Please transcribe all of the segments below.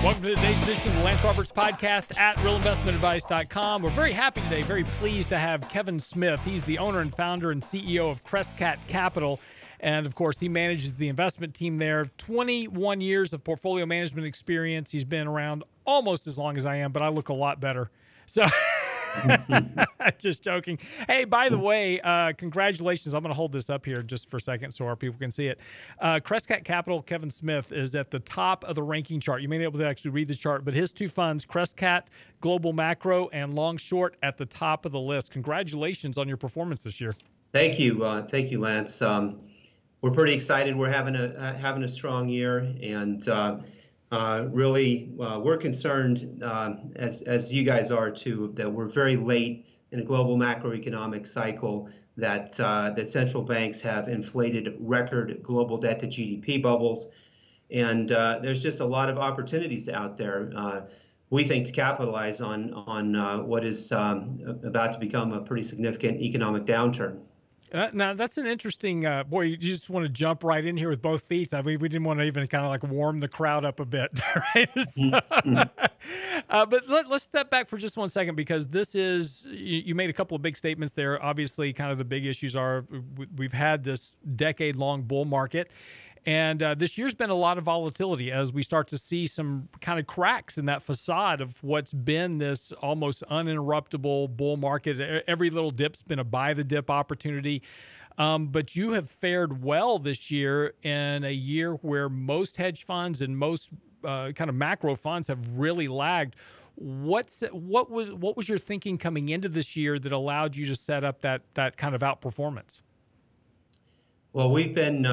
Welcome to today's edition of the Lance Roberts Podcast at realinvestmentadvice.com. We're very happy today, very pleased to have Kevin Smith. He's the owner and founder and CEO of Crescat Capital. And, of course, he manages the investment team there. 21 years of portfolio management experience. He's been around almost as long as I am, but I look a lot better. So... Just joking. Hey, by the way, congratulations. I'm going to hold this up here just for a second so our people can see it. Crescat Capital, Kevin Smith, is at the top of the ranking chart. You may not be able to actually read the chart, but his two funds, Crescat Global Macro and Long Short, at the top of the list. Congratulations on your performance this year. Thank you, Lance. We're pretty excited. We're having a strong year, and really, we're concerned, as you guys are too, that we're very late in a global macroeconomic cycle, that central banks have inflated record global debt to GDP bubbles, and there's just a lot of opportunities out there. We think to capitalize on what is about to become a pretty significant economic downturn. Now, that's an interesting, boy, you just want to jump right in here with both feet. I mean, we didn't want to even kind of like warm the crowd up a bit, right? But let's step back for just 1 second, because this is, you made a couple of big statements there. Obviously, kind of the big issues are we've had this decade-long bull market. And this year's been a lot of volatility as we start to see some kind of cracks in that facade of what's been this almost uninterruptible bull market. Every little dip's been a buy the dip opportunity. But you have fared well this year in a year where most hedge funds and most kind of macro funds have really lagged. What was your thinking coming into this year that allowed you to set up that kind of outperformance? Well, we've been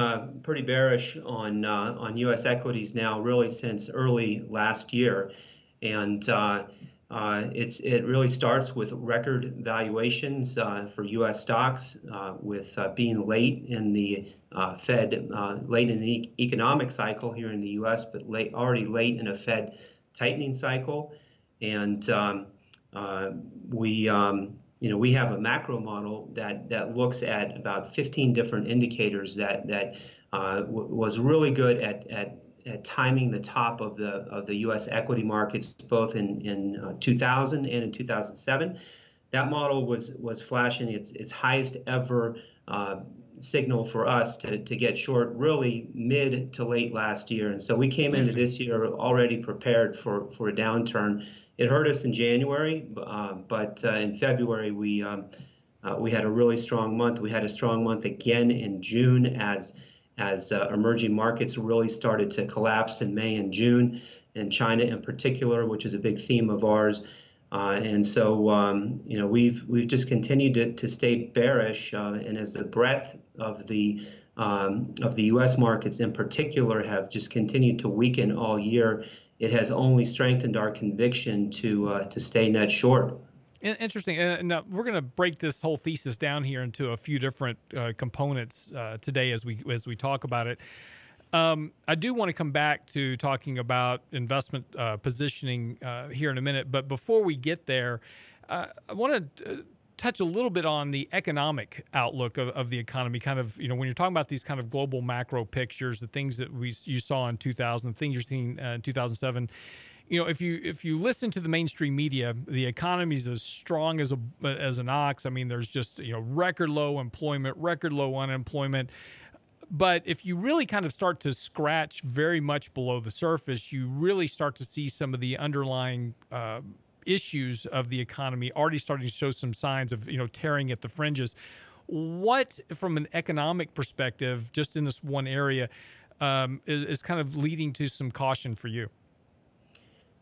pretty bearish on U.S. equities now, really since early last year, and it really starts with record valuations for U.S. stocks, with being late in the Fed, late in the economic cycle here in the U.S., but already late in a Fed tightening cycle, and we have a macro model that looks at about 15 different indicators that was really good at timing the top of the U.S. equity markets, both in 2000 and in 2007. That model was flashing its highest ever signal for us to get short really mid to late last year, and so we came into this year already prepared for a downturn. It hurt us in January, but in February we had a really strong month. We had a strong month again in June as emerging markets really started to collapse in May and June, and China in particular, which is a big theme of ours. And so we've just continued to stay bearish, and as the breadth of the U.S. markets in particular have just continued to weaken all year, it has only strengthened our conviction to stay net short. Interesting. And now we're going to break this whole thesis down here into a few different components today as we talk about it. I do want to come back to talking about investment positioning here in a minute, but before we get there, I want to touch a little bit on the economic outlook of the economy. Kind of, when you're talking about these kind of global macro pictures, the things that you saw in 2000, the things you're seeing in 2007. If you listen to the mainstream media, the economy is as strong as an ox. I mean, there's just record low employment, record low unemployment. But if you really kind of start to scratch very much below the surface, you really start to see some of the underlying issues of the economy already starting to show some signs of tearing at the fringes. What, from an economic perspective, just in this one area, is kind of leading to some caution for you?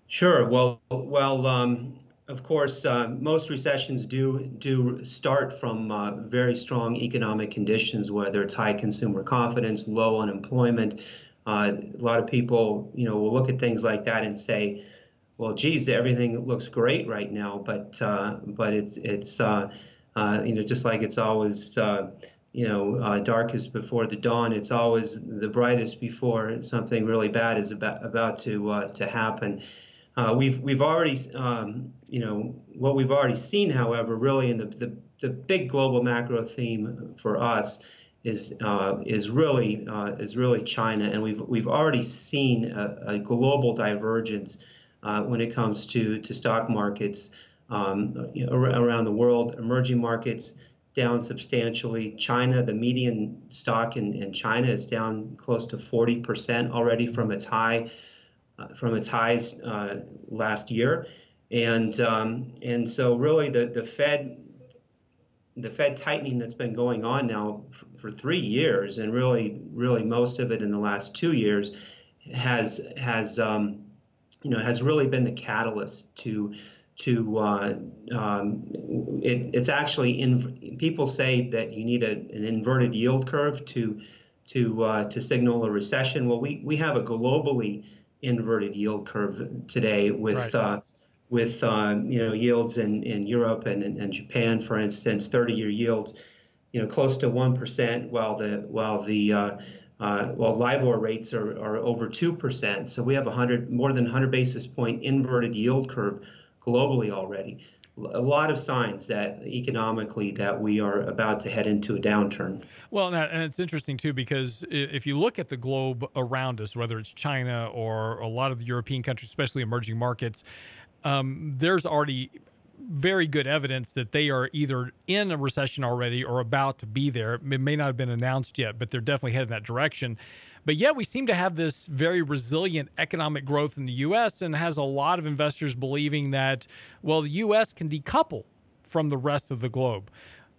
Sure. Well, of course, most recessions do start from very strong economic conditions, whether it's high consumer confidence, low unemployment. A lot of people, will look at things like that and say, well, geez, everything looks great right now, but it's just like it's always darkest before the dawn. It's always the brightest before something really bad is about to happen. We've already what we've already seen, however, really in the big global macro theme for us is really China, and we've already seen a global divergence when it comes to stock markets around the world. Emerging markets down substantially. China, the median stock in China is down close to 40% already from its highs last year, and so really the Fed tightening that's been going on now for 3 years, and really most of it in the last 2 years, has really been the catalyst to it's actually people say that you need an inverted yield curve to signal a recession. Well, we have a globally inverted yield curve today with right. Yields in Europe and Japan, for instance, 30-year yields close to 1%, while LIBOR rates are over 2%. So we have more than 100 basis point inverted yield curve globally already. A lot of signs that economically that we are about to head into a downturn. Well, and it's interesting too, because if you look at the globe around us, whether it's China or a lot of the European countries, especially emerging markets, there's already very good evidence that they are either in a recession already or about to be there. It may not have been announced yet, but they're definitely headed in that direction. But yet we seem to have this very resilient economic growth in the U.S. and has a lot of investors believing that, well, the U.S. can decouple from the rest of the globe.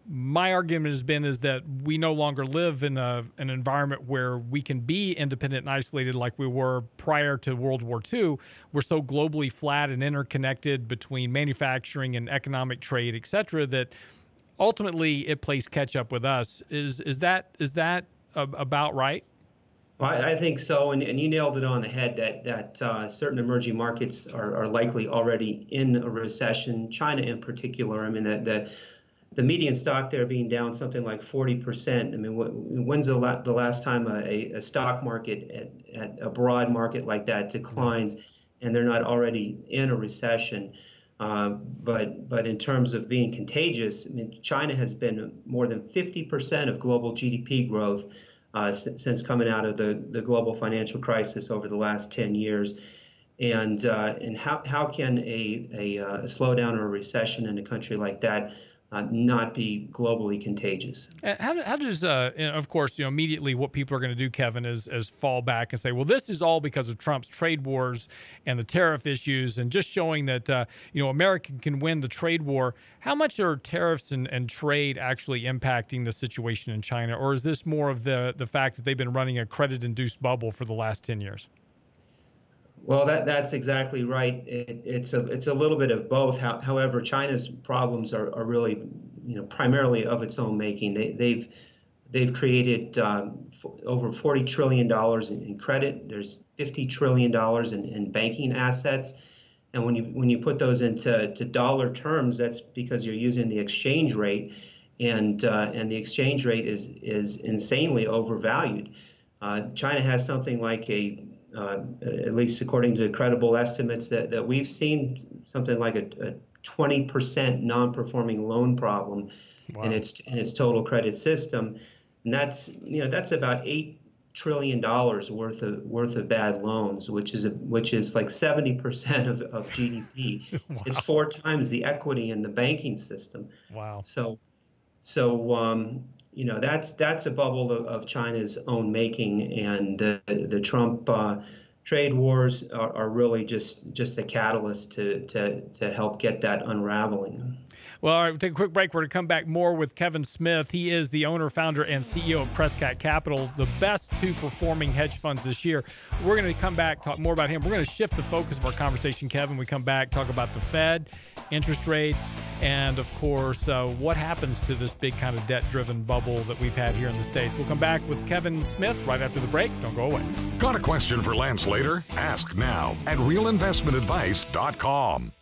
My argument is that we no longer live in an environment where we can be independent and isolated like we were prior to World War II. We're so globally flat and interconnected between manufacturing and economic trade, et cetera, that ultimately it plays catch up with us. Is that about right? Well, I think so, and you nailed it on the head that certain emerging markets are likely already in a recession. China in particular. I mean, the median stock there being down something like 40%. I mean, when's the last time a stock market at a broad market like that declines, and they're not already in a recession? But in terms of being contagious, I mean, China has been more than 50% of global GDP growth since coming out of the global financial crisis over the last 10 years. And how can a slowdown or a recession in a country like that not be globally contagious? How does, of course, immediately what people are going to do, Kevin, is fall back and say, well, this is all because of Trump's trade wars and the tariff issues, and just showing that, America can win the trade war. How much are tariffs and trade actually impacting the situation in China? Or is this more of the fact that they've been running a credit-induced bubble for the last 10 years? Well, that's exactly right. It's a little bit of both. However, China's problems are really, primarily of its own making. They've created over $40 trillion in credit. There's $50 trillion in banking assets, and when you put those into dollar terms, that's because you're using the exchange rate, and the exchange rate is insanely overvalued. China has something like at least according to credible estimates that we've seen, something like a 20% non-performing loan problem. Wow. in its total credit system, and that's about $8 trillion worth of bad loans, which is like 70% of GDP. Wow. It's 4 times the equity in the banking system. Wow. So that's a bubble of China's own making, and the Trump trade wars are really just a catalyst to help get that unraveling. Well, all right, we'll take a quick break. We're going to come back more with Kevin Smith. He is the owner, founder, and CEO of Crescat Capital, the best 2 performing hedge funds this year. We're going to come back, talk more about him. We're going to shift the focus of our conversation, Kevin. We come back, talk about the Fed, interest rates, and, of course, what happens to this big kind of debt-driven bubble that we've had here in the States. We'll come back with Kevin Smith right after the break. Don't go away. Got a question for Lance later? Ask now at realinvestmentadvice.com.